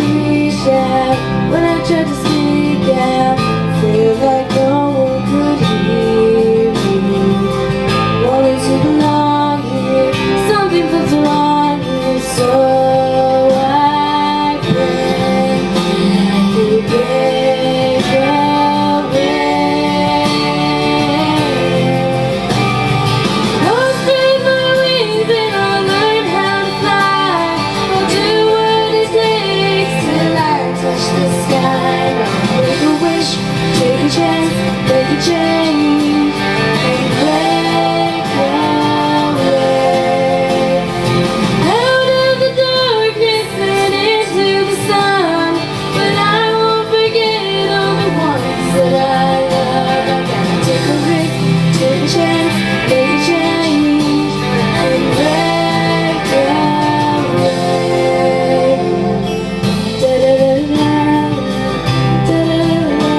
reach out when I tried to speak out. Feel like no one could hear me. Wanted to belong here, something feels wrong here, so I pray I could break away. I'll spread my wings and I'll learn how to fly. I'll do what it takes till I touch the sky. I'll make a wish, take a chance, make a change, and break away. Out of the darkness and into the sun, but I won't forget all the ones that I love. I gotta take a risk, take a chance, make a change, and break away. Da-da-da-da, da-da-da-da,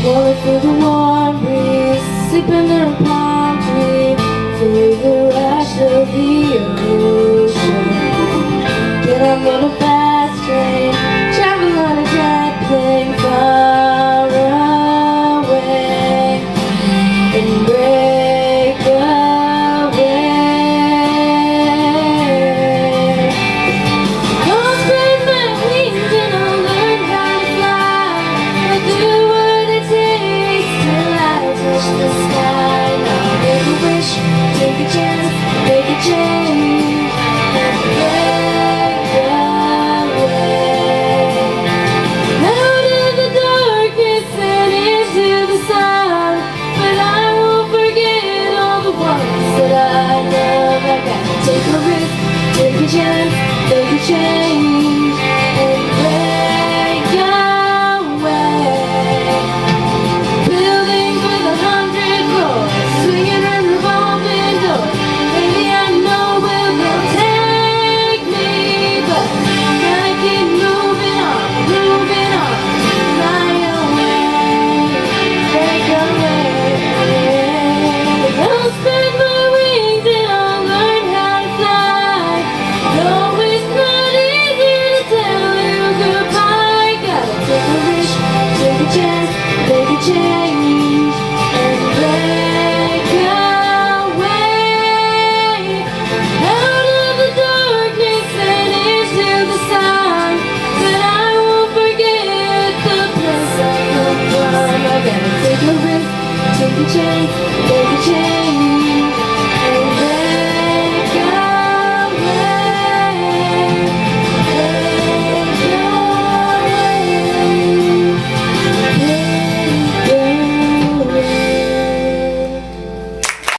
walking through the warm breeze, sleep under a palm tree, feel the rush of the ocean. Get on a fast train, travel on a jet plane far away, and break away. I'll spread my wings and I'll learn how to fly. I'll do what it takes till I touch the sky. I'll make a wish, take a chance, make a change, and break away. Out of the darkness and into the sun, but I won't forget all the ones that I love. I gotta take a risk, take a chance, make a change, and break away. Buildings with 100 floors, swinging and revolving doors. Maybe I know where they'll take me, but gotta keep moving on my own way. Break away. I'll spread my wings and I'll learn how to fly. No, it's not easy to tell you goodbye. Gotta take a risk, take a chance, make a change.